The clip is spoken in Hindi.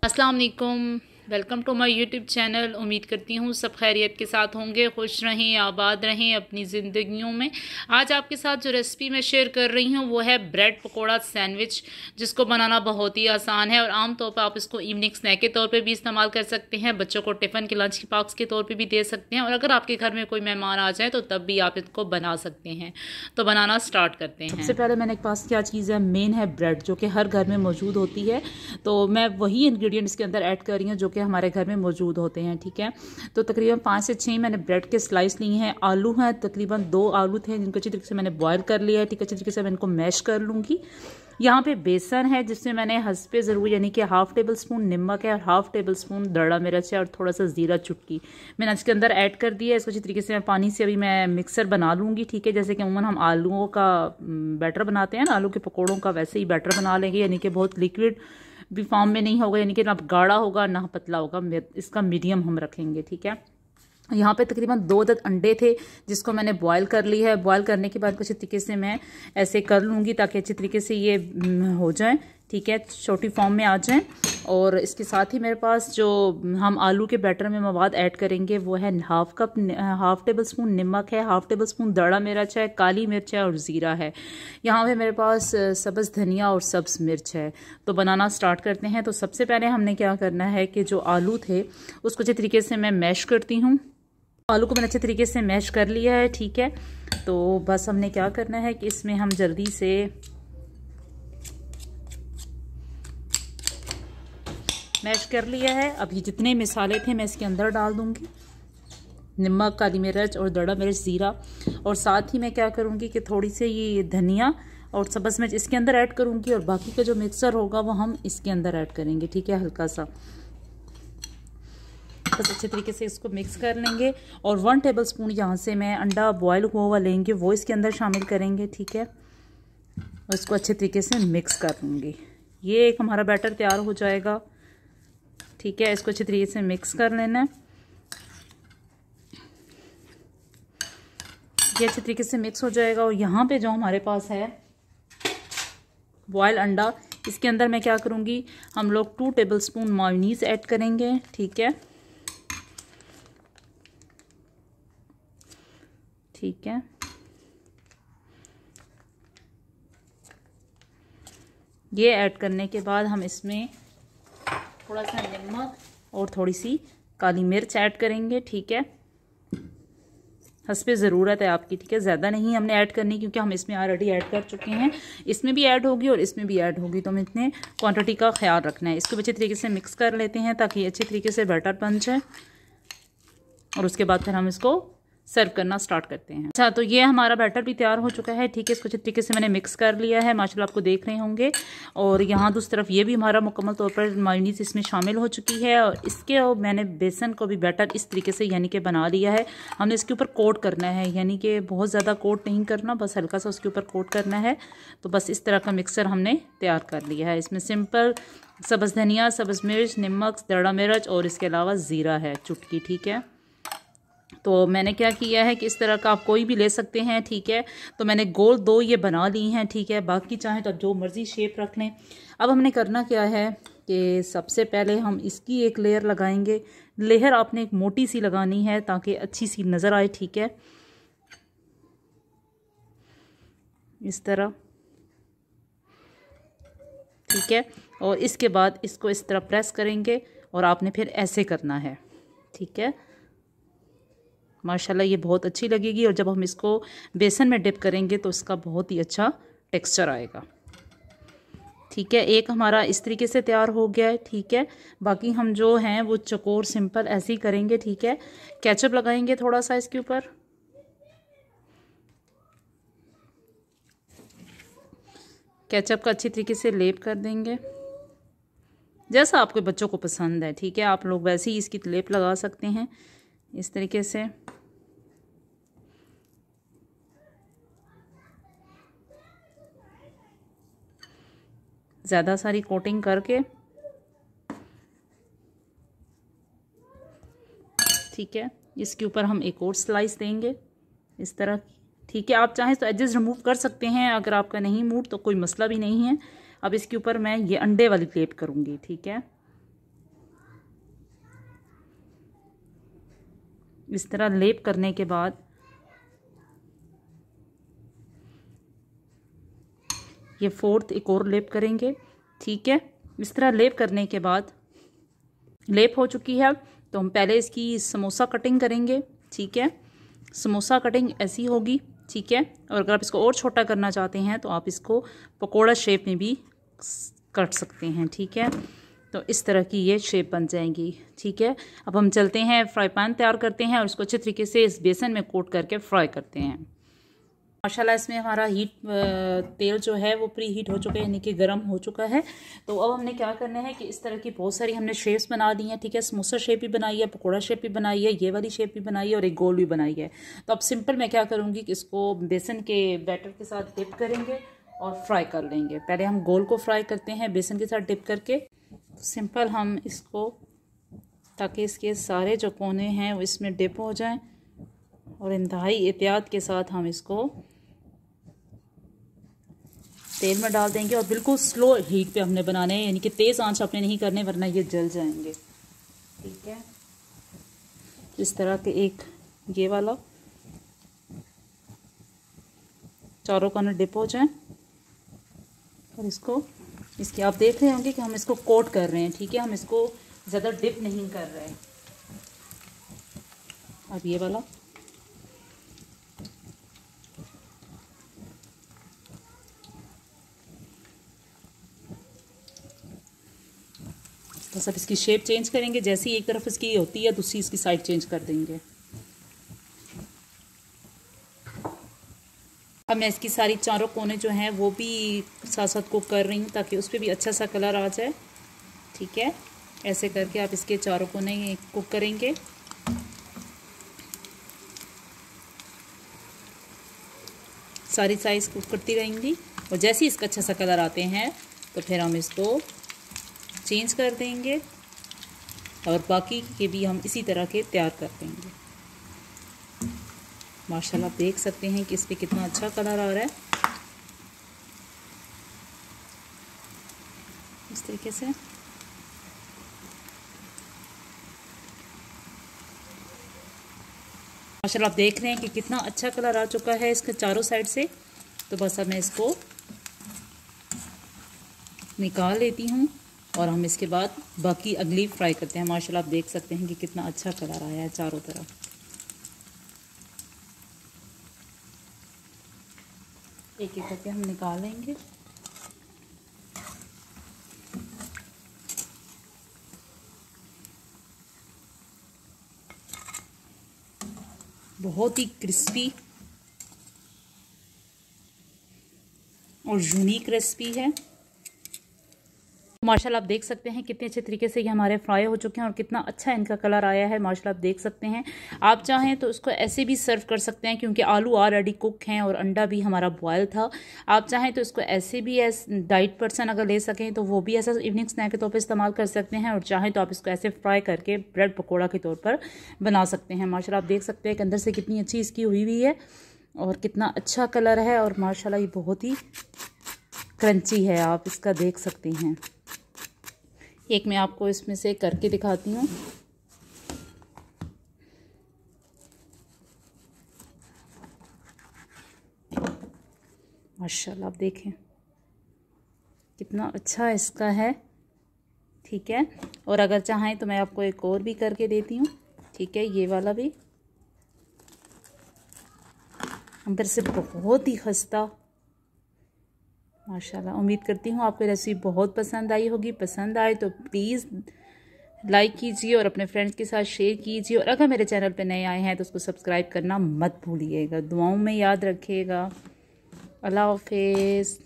अस्सलाम वालेकुम। Welcome to my YouTube channel. उम्मीद करती हूँ सब खैरियत के साथ होंगे, खुश रहें, आबाद रहें अपनी ज़िंदगियों में। आज आपके साथ जो रेसिपी मैं शेयर कर रही हूँ वो है ब्रेड पकोड़ा सैंडविच, जिसको बनाना बहुत ही आसान है और आम तौर पर आप इसको इवनिंग स्नैक के तौर पे भी इस्तेमाल कर सकते हैं, बच्चों को टिफ़िन के लंच बॉक्स के तौर पर भी दे सकते हैं, और अगर आपके घर में कोई मेहमान आ जाए तो तब भी आप इसको बना सकते हैं। तो बनाना स्टार्ट करते हैं। सबसे पहले मैंने पास क्या चीज़ है, मेन है ब्रेड, जो कि हर घर में मौजूद होती है। तो मैं वही इंग्रेडिएंट इसके अंदर ऐड कर रही हूँ जो कि हमारे घर में मौजूद होते हैं। ठीक है, तो तकरीबन 5 से 6 मैंने ब्रेड के स्लाइस लिए हैं। आलू हैं, तकरीबन 2 आलू थे जिनको अच्छी तरीके से मैंने बॉयल कर लिया है। ठीक है, अच्छी तरीके से मैं इनको मैश कर लूँगी। यहाँ पे बेसन है जिसमें मैंने हस्बे ज़रूर यानी कि हाफ़ टेबल स्पून नमक है और हाफ़ टेबल स्पून दड़ा मिर्च है और थोड़ा सा ज़ीरा चुटकी मैंने इसके अंदर ऐड कर दिया है। इसको अच्छी तरीके से मैं पानी से अभी मैं मिक्सर बना लूँगी। ठीक है, जैसे कि अमूमन हम आलूओं का बैटर बनाते हैं ना, आलू के पकौड़ों का, वैसे ही बैटर बना लेंगे, यानी कि बहुत लिक्विड भी फॉर्म में नहीं होगा, यानी कि ना गाढ़ा होगा ना पतला होगा, इसका मीडियम हम रखेंगे। ठीक है, यहाँ पे तकरीबन 2 अदद अंडे थे जिसको मैंने बॉयल कर लिया है। बॉयल करने के बाद अच्छी तरीके से मैं ऐसे कर लूँगी ताकि अच्छी तरीके से ये हो जाए। ठीक है, छोटी फॉर्म में आ जाएं। और इसके साथ ही मेरे पास जो हम आलू के बैटर में मवाद ऐड करेंगे वो है हाफ़ टेबल स्पून नमक है, हाफ़ टेबल स्पून दड़ा मिर्च है, काली मिर्च है और ज़ीरा है। यहाँ पे मेरे पास सब्ज़ धनिया और सब्ज़ मिर्च है। तो बनाना स्टार्ट करते हैं। तो सबसे पहले हमने क्या करना है कि जो आलू थे उसको अच्छे तरीके से मैं मैश करती हूँ। आलू को मैंने अच्छे तरीके से मैश कर लिया है। ठीक है, तो बस हमने क्या करना है कि इसमें हम जल्दी से मैश कर लिया है। अब ये जितने मसाले थे मैं इसके अंदर डाल दूंगी, नमक, काली मिर्च और दड़ा मिर्च, ज़ीरा, और साथ ही मैं क्या करूंगी कि थोड़ी सी ये धनिया और सब्ज़ मिर्च इसके अंदर ऐड करूंगी, और बाकी का जो मिक्सर होगा वो हम इसके अंदर ऐड करेंगे। ठीक है, हल्का सा बस अच्छे तरीके से इसको मिक्स कर लेंगे। और 1 टेबल स्पून यहाँ से मैं अंडा बॉयल हुआ हुआ लेंगे, वो इसके अंदर शामिल करेंगे। ठीक है, और इसको अच्छे तरीके से मिक्स कर लूँगी। ये एक हमारा बैटर तैयार हो जाएगा। ठीक है, इसको अच्छे तरीके से मिक्स कर लेना है। ये अच्छे तरीके से मिक्स हो जाएगा। और यहाँ पे जो हमारे पास है बॉयल अंडा, इसके अंदर मैं क्या करूँगी, हम लोग 2 टेबल स्पून मेयोनीज ऐड करेंगे। ठीक है, ठीक है, ये ऐड करने के बाद हम इसमें थोड़ा सा नमक और थोड़ी सी काली मिर्च ऐड करेंगे। ठीक है, हस्बे ज़रूरत है आपकी। ठीक है, ज़्यादा नहीं हमने ऐड करनी क्योंकि हम इसमें ऑलरेडी ऐड कर चुके हैं। इसमें भी ऐड होगी और इसमें भी ऐड होगी, तो हमें इतने क्वांटिटी का ख्याल रखना है। इसको अच्छे तरीके से मिक्स कर लेते हैं ताकि अच्छे तरीके से बैटर बन जाए, और उसके बाद फिर हम इसको सर्व करना स्टार्ट करते हैं। अच्छा, तो ये हमारा बैटर भी तैयार हो चुका है। ठीक है, इसको अच्छे तरीके से मैंने मिक्स कर लिया है, माशाल्लाह आपको देख रहे होंगे। और यहाँ दूसरी तरफ ये भी हमारा मुकम्मल तौर पर मेयोनीज इसमें शामिल हो चुकी है। और इसके मैंने बेसन को भी बैटर इस तरीके से यानी कि बना लिया है। हमने इसके ऊपर कोट करना है, यानी कि बहुत ज़्यादा कोट नहीं करना, बस हल्का सा उसके ऊपर कोट करना है। तो बस इस तरह का मिक्सर हमने तैयार कर लिया है। इसमें सिंपल सब्ज़ धनिया, सब्ज़ मिर्च, नमक, दड़ा मिर्च और इसके अलावा ज़ीरा है चुटकी। ठीक है, तो मैंने क्या किया है कि इस तरह का आप कोई भी ले सकते हैं। ठीक है, तो मैंने गोल 2 ये बना ली हैं। ठीक है, बाकी चाहें तो जो मर्ज़ी शेप रख लें। अब हमने करना क्या है कि सबसे पहले हम इसकी एक लेयर लगाएंगे। लेयर आपने एक मोटी सी लगानी है ताकि अच्छी सी नज़र आए। ठीक है, इस तरह। ठीक है, और इसके बाद इसको इस तरह प्रेस करेंगे और आपने फिर ऐसे करना है। ठीक है, माशाल्लाह ये बहुत अच्छी लगेगी, और जब हम इसको बेसन में डिप करेंगे तो इसका बहुत ही अच्छा टेक्सचर आएगा। ठीक है, एक हमारा इस तरीके से तैयार हो गया है। ठीक है, बाकी हम जो हैं वो चकोर सिंपल ऐसे ही करेंगे। ठीक है, केचप लगाएंगे थोड़ा सा इसके ऊपर, केचप का अच्छी तरीके से लेप कर देंगे जैसा आपके बच्चों को पसंद है। ठीक है, आप लोग वैसे ही इसकी लेप लगा सकते हैं इस तरीके से। ज़्यादा सारी कोटिंग करके। ठीक है, इसके ऊपर हम एक और स्लाइस देंगे इस तरह। ठीक है, आप चाहें तो एजेस रिमूव कर सकते हैं, अगर आपका नहीं मूड तो कोई मसला भी नहीं है। अब इसके ऊपर मैं ये अंडे वाली लेप करूँगी। ठीक है, इस तरह लेप करने के बाद ये फोर्थ एक और लेप करेंगे। ठीक है, इस तरह लेप करने के बाद लेप हो चुकी है तो हम पहले इसकी समोसा कटिंग करेंगे। ठीक है, समोसा कटिंग ऐसी होगी। ठीक है, और अगर आप इसको और छोटा करना चाहते हैं तो आप इसको पकोड़ा शेप में भी कट सकते हैं। ठीक है, तो इस तरह की ये शेप बन जाएंगी। ठीक है, अब हम चलते हैं फ्राई पैन तैयार करते हैं और इसको अच्छे तरीके से इस बेसन में कोट करके फ्राई करते हैं। माशाल्लाह इसमें हमारा तेल जो है वो प्री हीट हो चुका है, यानी कि गर्म हो चुका है। तो अब हमने क्या करना है कि इस तरह की बहुत सारी हमने शेप्स बना दी हैं। ठीक है, समोसा शेप भी बनाई है, पकोड़ा शेप भी बनाई है, ये वाली शेप भी बनाई है और एक गोल भी बनाई है। तो अब सिंपल मैं क्या करूँगी कि इसको बेसन के बैटर के साथ डिप करेंगे और फ्राई कर लेंगे। पहले हम गोल को फ्राई करते हैं बेसन के साथ डिप करके। सिंपल हम इसको, ताकि इसके सारे जो कोने हैं वो इसमें डिप हो जाएं, और इंतहाई एहतियात के साथ हम इसको तेल में डाल देंगे। और बिल्कुल स्लो हीट पे हमने बनाने हैं, यानी कि तेज़ आंच आपने नहीं करने वरना ये जल जाएंगे। ठीक है, इस तरह के एक ये वाला चारों कोने डिप हो जाएं और इसके आप देख रहे होंगे कि हम इसको कोट कर रहे हैं। ठीक है, हम इसको ज़्यादा डिप नहीं कर रहे। अब ये वाला तो सब इसकी शेप चेंज करेंगे। जैसे ही एक तरफ इसकी होती है दूसरी इसकी साइड चेंज कर देंगे। अब मैं इसकी सारी चारों कोने जो हैं वो भी साथ साथ कुक कर रही हूँ ताकि उस पर भी अच्छा सा कलर आ जाए। ठीक है, ऐसे करके आप इसके चारों कोने कुक करेंगे। सारी साइज कुक करती रहेंगी और जैसे ही इसका अच्छा सा कलर आते हैं तो फिर हम इसको चेंज कर देंगे और बाकी के भी हम इसी तरह के तैयार कर देंगे। माशाल्लाह देख सकते हैं कि इस पे कितना अच्छा कलर आ रहा है। इस तरीके से माशाल्लाह आप देख रहे हैं कि कितना अच्छा कलर आ चुका है इसके चारों साइड से। तो बस अब मैं इसको निकाल लेती हूँ और हम इसके बाद बाकी अगली फ्राई करते हैं। माशाल्लाह आप देख सकते हैं कि कितना अच्छा कलर आया है चारों तरफ। एक एक करके हम निकाल लेंगे। बहुत ही क्रिस्पी और यूनिक रेसिपी है। माशाल्लाह आप देख सकते हैं कितने अच्छे तरीके से ये हमारे फ्राई हो चुके हैं और कितना अच्छा इनका कलर आया है। माशाल्लाह आप देख सकते हैं। आप चाहें तो इसको ऐसे भी सर्व कर सकते हैं क्योंकि आलू ऑलरेडी कुक हैं और अंडा भी हमारा बॉयल था। आप चाहें तो इसको ऐसे भी डाइट पर्सन अगर ले सकें तो वो भी ऐसा इवनिंग स्नैक के तौर पर इस्तेमाल कर सकते हैं, और चाहें तो आप इसको ऐसे फ्राई करके ब्रेड पकौड़ा के तौर पर बना सकते हैं। माशाल्लाह आप देख सकते हैं कि अंदर से कितनी अच्छी इसकी हुई है और कितना अच्छा कलर है, और माशाल्लाह ये बहुत ही क्रंची है। आप इसका देख सकते हैं। एक मैं आपको इसमें से करके दिखाती हूँ। माशाल्लाह आप देखें कितना अच्छा इसका है। ठीक है, और अगर चाहें तो मैं आपको एक और भी करके देती हूँ। ठीक है, ये वाला भी अंदर से बहुत ही खस्ता। माशाल्लाह उम्मीद करती हूँ आपको रेसिपी बहुत पसंद आई होगी। पसंद आए तो प्लीज़ लाइक कीजिए और अपने फ्रेंड्स के साथ शेयर कीजिए, और अगर मेरे चैनल पे नए आए हैं तो उसको सब्सक्राइब करना मत भूलिएगा। दुआओं में याद रखिएगा। अल्लाह हाफिज़।